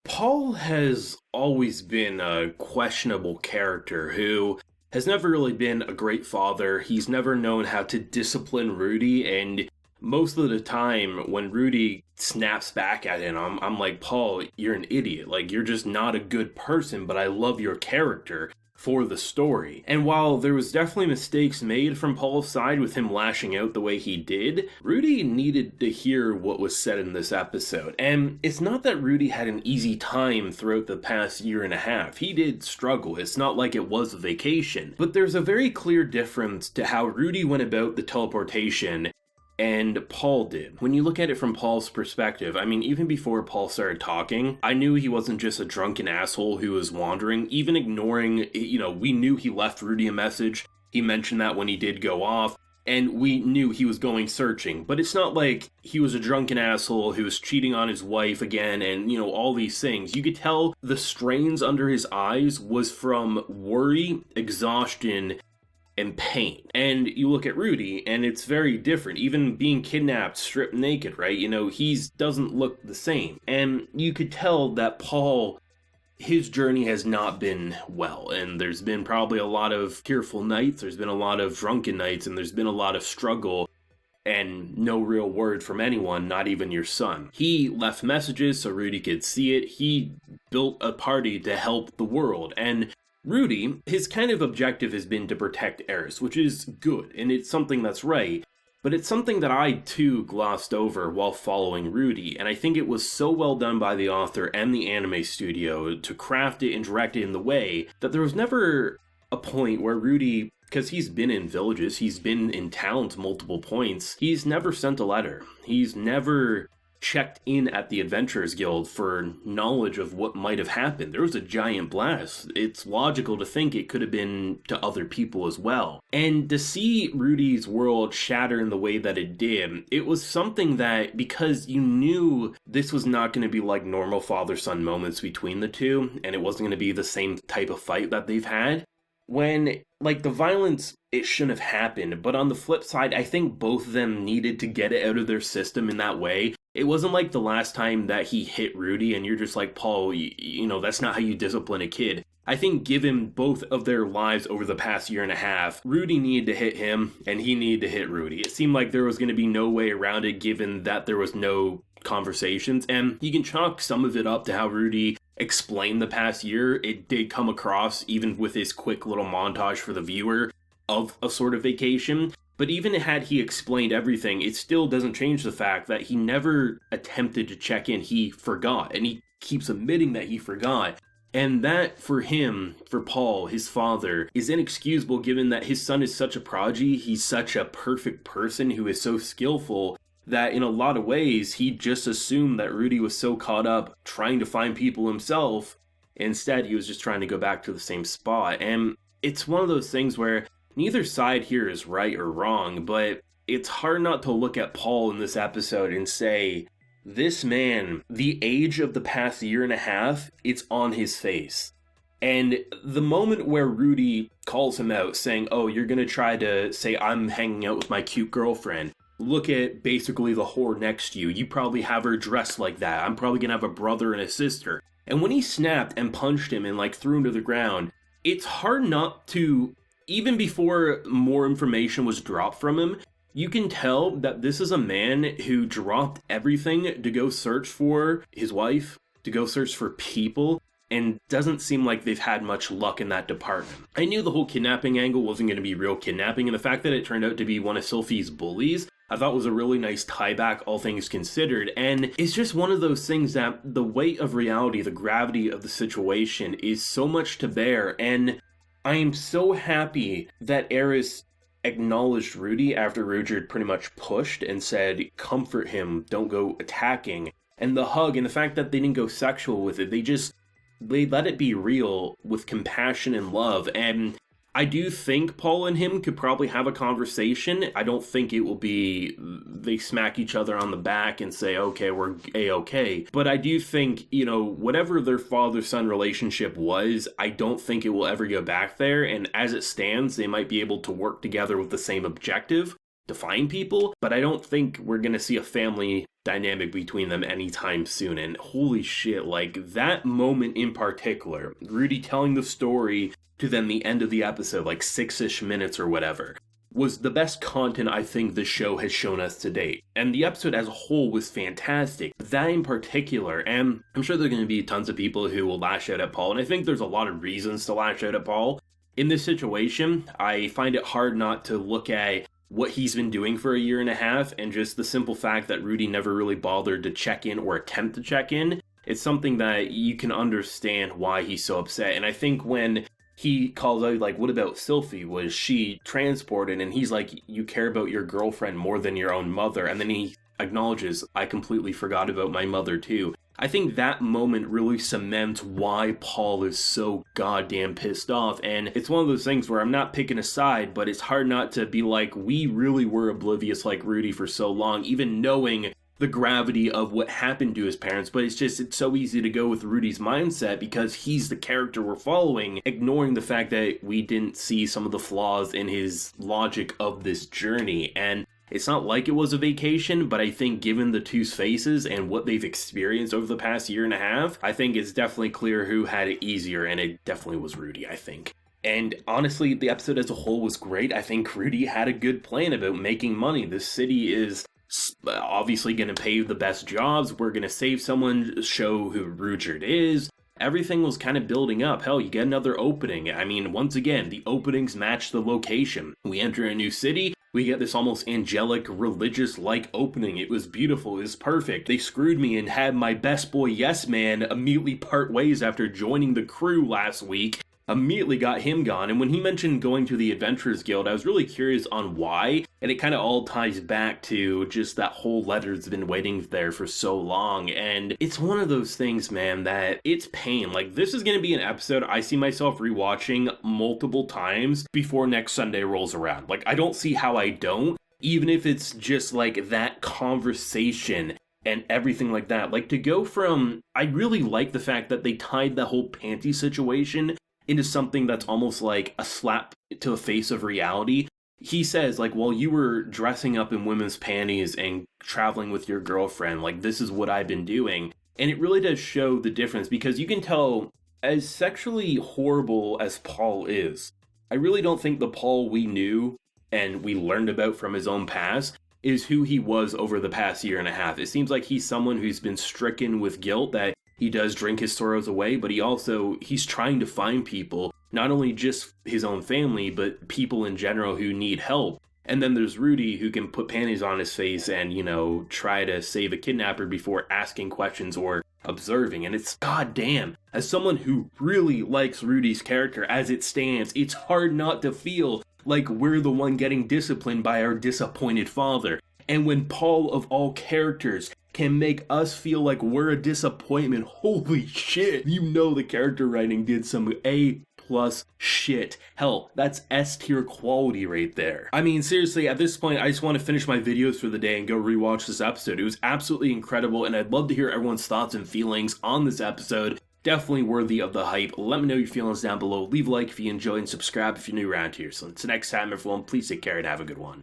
Paul has always been a questionable character who has never really been a great father. He's never known how to discipline Rudy, and most of the time when Rudy snaps back at him, I'm like, Paul, you're an idiot. Like, you're just not a good person, but I love your character for the story. And while there was definitely mistakes made from Paul's side with him lashing out the way he did, Rudy needed to hear what was said in this episode. And it's not that Rudy had an easy time throughout the past year and a half. He did struggle. It's not like it was a vacation. But there's a very clear difference to how Rudy went about the teleportation and Paul did. When you look at it from Paul's perspective, I mean, even before Paul started talking, I knew he wasn't just a drunken asshole who was wandering, even ignoring, we knew he left Rudy a message. He mentioned that when he did go off, and we knew he was going searching. But it's not like he was a drunken asshole who was cheating on his wife again and, all these things. You could tell the strains under his eyes was from worry, exhaustion, and pain. And you look at Rudy, and it's very different. Even being kidnapped, stripped naked, right? He doesn't look the same. And you could tell that Paul, his journey has not been well. And there's been probably a lot of tearful nights, there's been a lot of drunken nights, and there's been a lot of struggle. And no real word from anyone, not even your son. He left messages so Rudy could see it. He built a party to help the world. And Rudy, his kind of objective has been to protect Eris, which is good, and it's something that's right, but it's something that I, too, glossed over while following Rudy, and I think it was so well done by the author and the anime studio to craft it and direct it in the way that there was never a point where Rudy, because he's been in villages, he's been in towns multiple points, he's never sent a letter. He's never checked in at the Adventurers Guild for knowledge of what might have happened. There was a giant blast. It's logical to think it could have been to other people as well. And to see Rudy's world shatter in the way that it did, it was something that, because you knew this was not going to be like normal father-son moments between the two, and it wasn't going to be the same type of fight that they've had, when, the violence, it shouldn't have happened. But on the flip side, I think both of them needed to get it out of their system in that way. It wasn't like the last time that he hit Rudy and you're just like, Paul, that's not how you discipline a kid. I think given both of their lives over the past year and a half, Rudy needed to hit him and he needed to hit Rudy. It seemed like there was going to be no way around it given that there was no conversations. And you can chalk some of it up to how Rudy explained the past year. It did come across, even with his quick little montage for the viewer, of a sort of vacation. But even had he explained everything, it still doesn't change the fact that he never attempted to check in. He forgot, and he keeps admitting that he forgot. And that, for him, for Paul, his father, is inexcusable given that his son is such a prodigy. He's such a perfect person who is so skillful that in a lot of ways, he just assumed that Rudy was so caught up trying to find people himself. Instead, he was just trying to go back to the same spot. And it's one of those things where neither side here is right or wrong, but it's hard not to look at Paul in this episode and say, this man, the age of the past year and a half, it's on his face. And the moment where Rudy calls him out saying, oh, you're going to try to say I'm hanging out with my cute girlfriend. Look at basically the whore next to you. You probably have her dressed like that. I'm probably going to have a brother and a sister. And when he snapped and punched him and threw him to the ground, it's hard not to, even before more information was dropped from him, you can tell that this is a man who dropped everything to go search for his wife, to go search for people, and doesn't seem like they've had much luck in that department. I knew the whole kidnapping angle wasn't going to be real kidnapping, and the fact that it turned out to be one of Sylphie's bullies, I thought was a really nice tie back, all things considered. And it's just one of those things that the weight of reality, the gravity of the situation is so much to bear. And I am so happy that Eris acknowledged Rudy after Rudy pretty much pushed and said, comfort him, don't go attacking. And the hug and the fact that they didn't go sexual with it, they let it be real with compassion and love. And I do think Paul and him could probably have a conversation. I don't think it will be they smack each other on the back and say, okay, we're A-okay. But I do think, whatever their father-son relationship was, I don't think it will ever go back there. And as it stands, they might be able to work together with the same objective to find people. But I don't think we're going to see a family dynamic between them anytime soon. And holy shit, like that moment in particular, Rudy telling the story to then the end of the episode, like 6-ish minutes or whatever, was the best content I think the show has shown us to date. And the episode as a whole was fantastic. That in particular, and I'm sure there are going to be tons of people who will lash out at Paul, and I think there's a lot of reasons to lash out at Paul. In this situation, I find it hard not to look at what he's been doing for a year and a half, and just the simple fact that Rudy never really bothered to check in or attempt to check in. It's something that you can understand why he's so upset. And I think when he calls out, like, what about Sylphie? Was she transported? And he's like, you care about your girlfriend more than your own mother. And then he acknowledges, I completely forgot about my mother too. I think that moment really cements why Paul is so goddamn pissed off. And it's one of those things where I'm not picking a side, but it's hard not to be like, we really were oblivious like Rudy for so long, even knowing the gravity of what happened to his parents. But it's so easy to go with Rudy's mindset because he's the character we're following, ignoring the fact that we didn't see some of the flaws in his logic of this journey. And it's not like it was a vacation, but I think given the two's faces and what they've experienced over the past year and a half, I think it's definitely clear who had it easier, and it definitely was Rudy, I think. And honestly, the episode as a whole was great. I think Rudy had a good plan about making money. This city is obviously going to pay the best jobs. We're going to save someone, show who Rudyard is. Everything was kind of building up. Hell, you get another opening. I mean, once again, the openings match the location. We enter a new city. We get this almost angelic, religious-like opening. It was beautiful. It was perfect. They screwed me and had my best boy Yes Man immediately part ways after joining the crew last week. Immediately got him gone. And when he mentioned going to the Adventurers Guild, I was really curious on why. And it kind of all ties back to just that whole letter's been waiting there for so long. And it's one of those things, man, that it's pain. Like, this is going to be an episode I see myself rewatching multiple times before next Sunday rolls around. Like, I don't see how I don't, even if it's just like that conversation and everything like that. Like, to go from, I really like the fact that they tied the whole panty situation into something that's almost like a slap to the face of reality. He says, like, well, you were dressing up in women's panties and traveling with your girlfriend. Like, this is what I've been doing. And it really does show the difference, because you can tell, as sexually horrible as Paul is, I really don't think the Paul we knew and we learned about from his own past is who he was over the past year and a half. It seems like he's someone who's been stricken with guilt, that he does drink his sorrows away, but he's trying to find people, not only just his own family, but people in general who need help. And then there's Rudy, who can put panties on his face and, try to save a kidnapper before asking questions or observing. And it's goddamn, as someone who really likes Rudy's character as it stands, it's hard not to feel like we're the one getting disciplined by our disappointed father. And when Paul, of all characters, can make us feel like we're a disappointment, holy shit, the character writing did some A+ shit. Hell, that's S tier quality right there. I mean, seriously, at this point, I just want to finish my videos for the day and go rewatch this episode. It was absolutely incredible, and I'd love to hear everyone's thoughts and feelings on this episode. Definitely worthy of the hype. Let me know your feelings down below. Leave a like if you enjoyed and subscribe if you're new around here. So until next time, everyone, please take care and have a good one.